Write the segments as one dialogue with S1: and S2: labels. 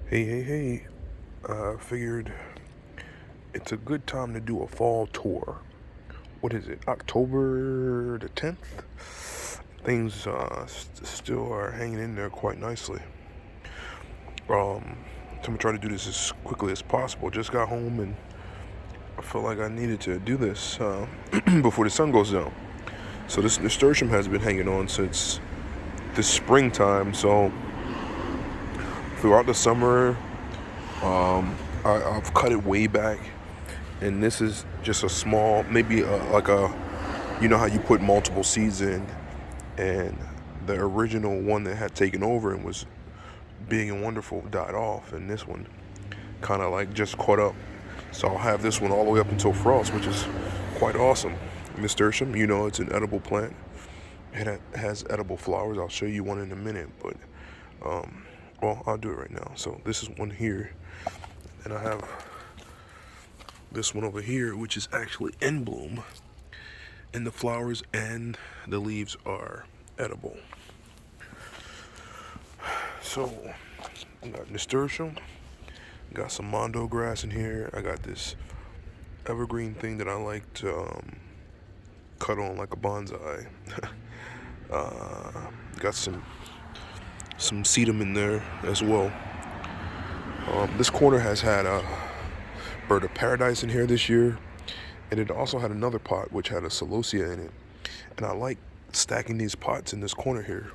S1: Hey. Figured it's a good time to do a fall tour. What is it, October the 10th? Things still are hanging in there quite nicely. So I'm gonna try to do this as quickly as possible. Just got home and I felt like I needed to do this before the sun goes down. So this nasturtium has been hanging on since the springtime. So throughout the summer, I've cut it way back, and this is just a small, maybe like a, you know how you put multiple seeds in, and the original one that had taken over and was big and wonderful died off, and this one kind of like just caught up. So I'll have this one all the way up until frost, which is quite awesome. Nasturtium, it's an edible plant. It has edible flowers. I'll show you one in a minute, but well, I'll do it right now. So this is one here, and I have this one over here, which is actually in bloom, and the flowers and the leaves are edible. So I got nasturtium, got some mondo grass in here. I got this evergreen thing that I like to cut on like a bonsai. Got some sedum in there as well. This corner has had a bird of paradise in here this year, and it also had another pot which had a celosia in it. And I like stacking these pots in this corner here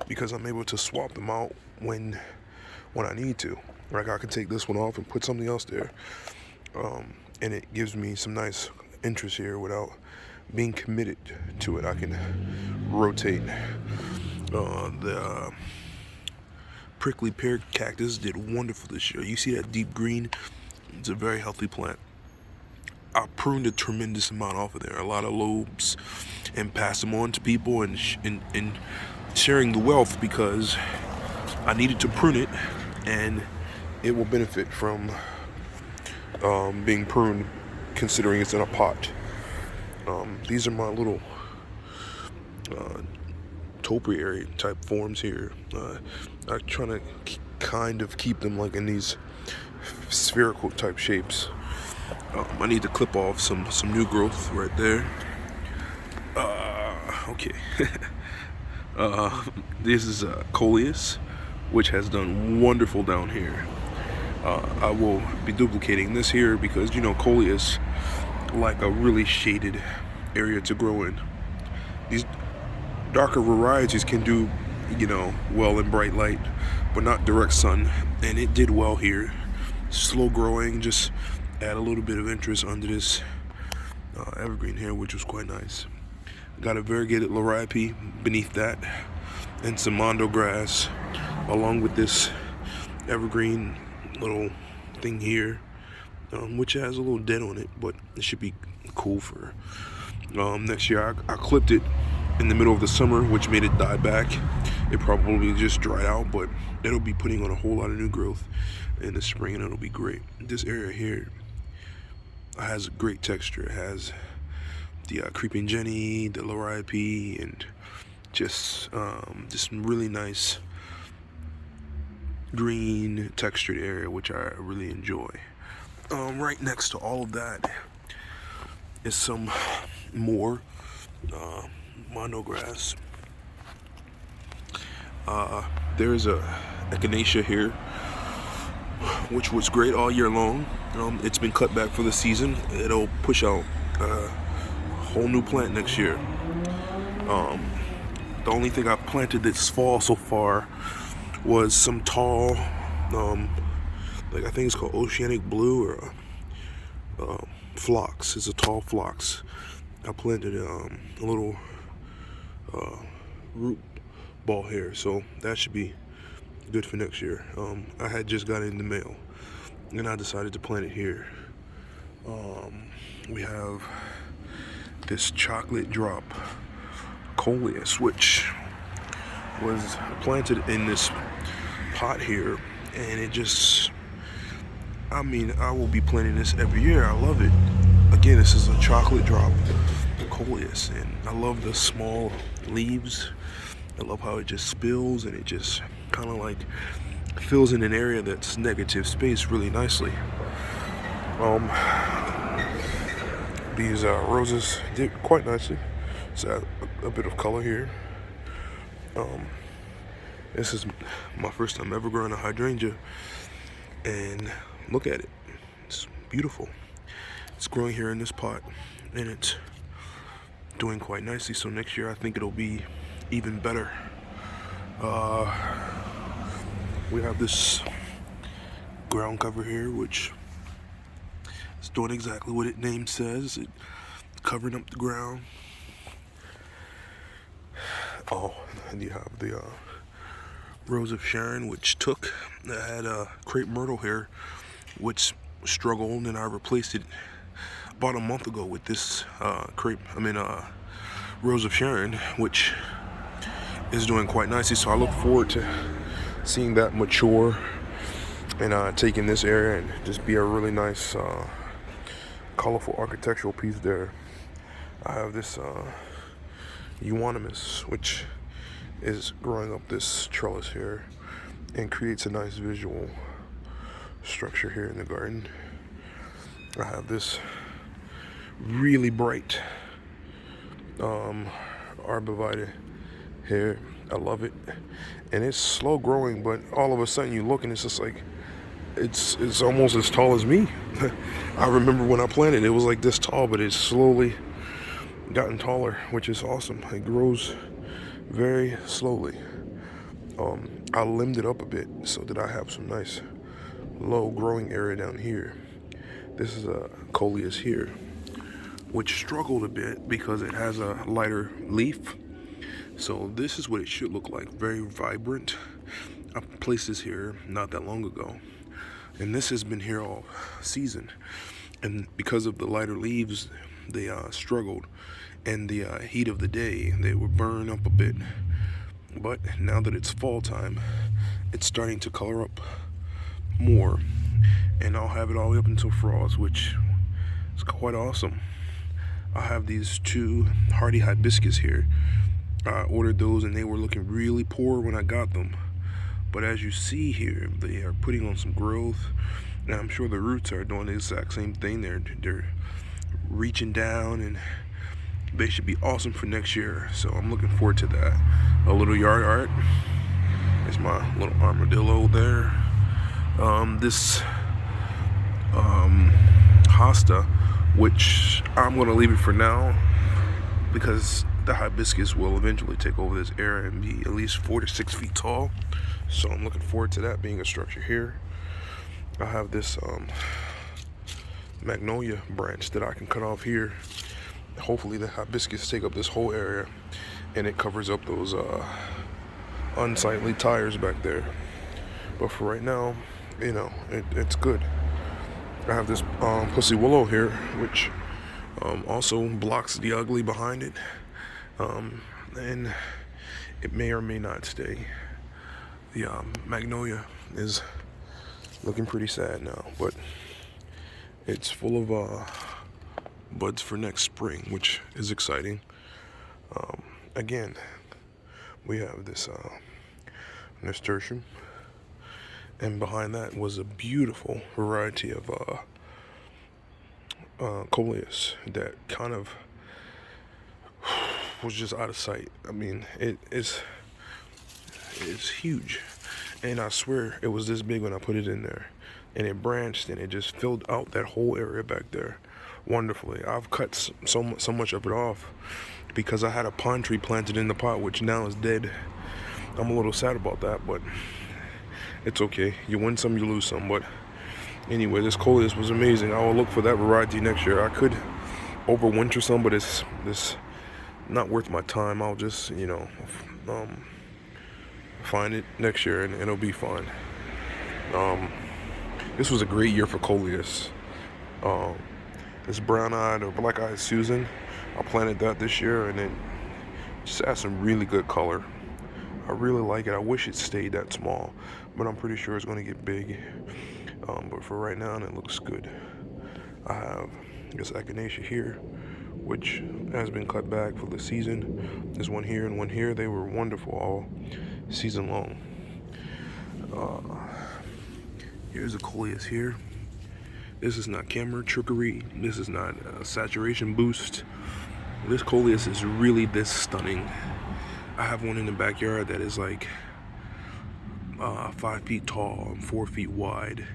S1: because I'm able to swap them out when I need to. Like I can take this one off and put something else there, and it gives me some nice interest here without being committed to it. I can rotate. The prickly pear cactus did wonderful this year. You see that deep green? It's a very healthy plant. I pruned a tremendous amount off of there, a lot of lobes, and passed them on to people and sharing the wealth because I needed to prune it, and it will benefit from being pruned, considering it's in a pot. These are my little topiary type forms here. I'm trying to kind of keep them like in these spherical type shapes. I need to clip off some new growth right there. Okay. This is Coleus, which has done wonderful down here. I will be duplicating this here because Coleus like a really shaded area to grow in. These darker varieties can do well in bright light, but not direct sun, and it did well here. Slow growing, just add a little bit of interest under this evergreen here, which was quite nice. Got a variegated liriape beneath that, and some mondo grass along with this evergreen little thing here, which has a little dead on it, but it should be cool for next year. I clipped it in the middle of the summer, which made it die back. It probably just dried out, but it'll be putting on a whole lot of new growth in the spring, and it'll be great. This area here has a great texture. It has the creeping jenny, the liriape, and just really nice green textured area, which I really enjoy. Right next to all of that is some more mondo grass. There's a Echinacea here, which was great all year long. It's been cut back for the season. It'll push out a whole new plant next year. The only thing I've planted this fall so far was some tall, like I think it's called oceanic blue or phlox. It's a tall phlox. I planted a little root ball here, so that should be good for next year. I had just got it in the mail, and I decided to plant it here. We have this chocolate drop Coleus, which was planted in this pot here, and it just, I will be planting this every year. I love it. Again, this is a chocolate drop Coleus, and I love the small leaves. I love how it just spills, and it just kind of like fills in an area that's negative space really nicely. These roses did quite nicely. It's a bit of color here. This is my first time ever growing a hydrangea, and look at it. It's beautiful. It's growing here in this pot, and it's doing quite nicely. So next year I think it'll be even better. We have this ground cover here, which is doing exactly what its name says. It covering up the ground. Oh, and you have the Rose of Sharon, which had crepe myrtle here, which struggled, and I replaced it about a month ago with this Rose of Sharon, which is doing quite nicely. So I look forward to seeing that mature and taking this area and just be a really nice, colorful architectural piece there. I have this euonymus, which is growing up this trellis here and creates a nice visual structure here in the garden. I have this really bright Arborvitae here. I love it, and it's slow growing, but all of a sudden you look and it's just like it's almost as tall as me. I remember when I planted it was like this tall, but it's slowly gotten taller, which is awesome. It grows very slowly. I limbed it up a bit so that I have some nice low growing area down here. This is a Coleus here, which struggled a bit because it has a lighter leaf. So this is what it should look like, very vibrant. I placed this here not that long ago, and this has been here all season. And because of the lighter leaves, they struggled. And the heat of the day, they would burn up a bit. But now that it's fall time, it's starting to color up more, and I'll have it all the way up until frost, which is quite awesome. I have these two hardy hibiscus here. I ordered those and they were looking really poor when I got them, but as you see here, they are putting on some growth, and I'm sure the roots are doing the exact same thing. They're reaching down, and they should be awesome for next year. So I'm looking forward to that. A little yard art. There's my little armadillo there. This hosta, which I'm gonna leave it for now because the hibiscus will eventually take over this area and be at least 4 to 6 feet tall. So I'm looking forward to that being a structure here. I have this magnolia branch that I can cut off here. Hopefully the hibiscus take up this whole area and it covers up those unsightly tires back there. But for right now, you know, it's good. I have this pussy willow here, which also blocks the ugly behind it, and it may or may not stay. The magnolia is looking pretty sad now, but it's full of buds for next spring, which is exciting. Again, we have this Nasturtium, and behind that was a beautiful variety of Coleus that kind of was just out of sight. I mean, it's huge, and I swear it was this big when I put it in there, and it branched and it just filled out that whole area back there wonderfully. I've cut so much of it off because I had a pine tree planted in the pot, which now is dead. I'm a little sad about that, but it's okay. You win some, you lose some. But anyway, this Coleus was amazing. I will look for that variety next year. I could overwinter some, but it's not worth my time. I'll just, find it next year and it'll be fine. This was a great year for Coleus. This brown-eyed or black-eyed Susan, I planted that this year, and it just has some really good color. I really like it. I wish it stayed that small, but I'm pretty sure it's going to get big. But for right now, it looks good. I have this Echinacea here, which has been cut back for the season. There's one here and one here. They were wonderful all season long. Here's a Coleus here. This is not camera trickery. This is not a saturation boost. This Coleus is really this stunning. I have one in the backyard that is like 5 feet tall and 4 feet wide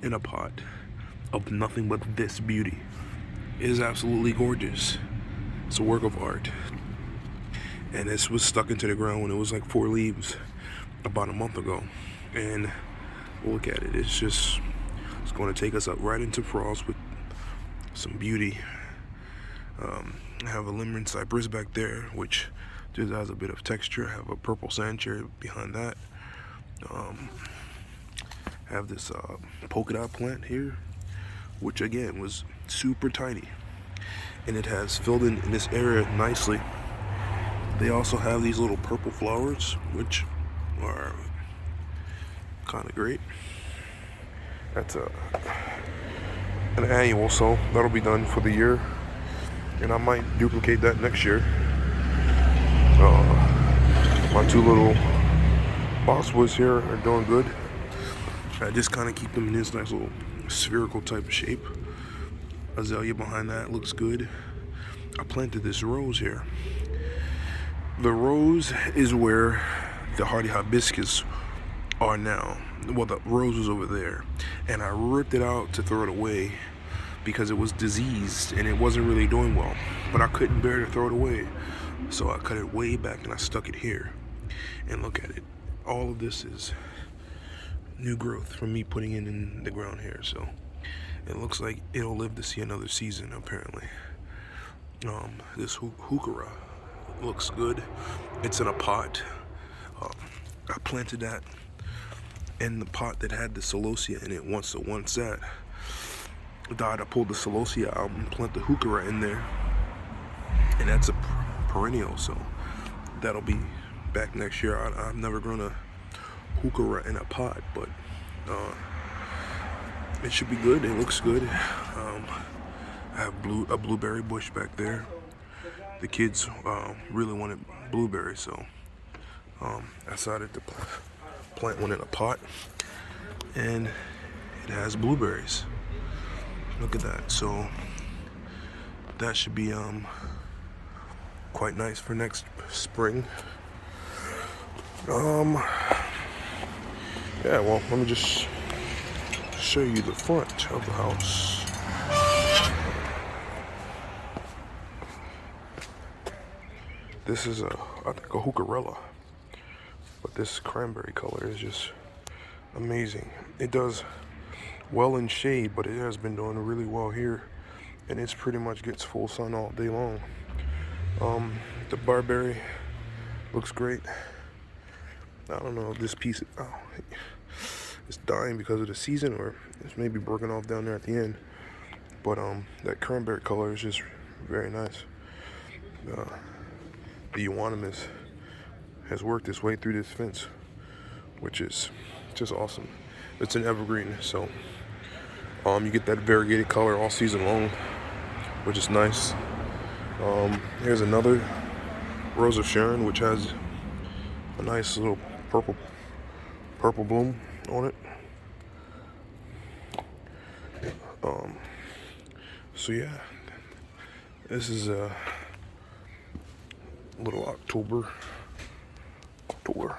S1: in a pot of nothing but this beauty. It is absolutely gorgeous. It's a work of art. And this was stuck into the ground when it was like 4 leaves about a month ago. And look at it. It's going to take us up right into frost with some beauty. I have a lemon cypress back there, which just has a bit of texture. I have a purple sand cherry behind that. Have this polka dot plant here, which again was super tiny, and it has filled in this area nicely. They also have these little purple flowers, which are kind of great. That's an annual, so that'll be done for the year, and I might duplicate that next year. My 2 little boxwoods here are doing good. I just kind of keep them in this nice little spherical type of shape. Azalea behind that looks good. I planted this rose here. The rose is where the hardy hibiscus are now. Well, the rose was over there, and I ripped it out to throw it away because it was diseased and it wasn't really doing well, but I couldn't bear to throw it away, so I cut it way back and I stuck it here. And look at it, all of this is new growth from me putting it in the ground here, so it looks like it'll live to see another season apparently. This heuchera looks good. It's in a pot. I planted that in the pot that had the celosia in it. Once that died, I pulled the celosia out and planted the heuchera in there, and that's a perennial, so that'll be back next year. I've never grown a heuchera in a pot, but it should be good. It looks good. I have a blueberry bush back there. The kids really wanted blueberries, so I decided to plant one in a pot, and it has blueberries. Look at that. So that should be quite nice for next spring. Yeah, well, let me just show you the front of the house. This is I think a heucherella, but this cranberry color is just amazing. It does well in shade, but it has been doing really well here, and it's pretty much gets full sun all day long. The barberry looks great. I don't know if this piece it's dying because of the season, or it's maybe broken off down there at the end, but that cranberry color is just very nice. The euonymus has worked its way through this fence, which is just awesome. It's an evergreen, so you get that variegated color all season long, which is nice. Here's another rose of Sharon, which has a nice little purple bloom on it. So yeah, this is a little October tour.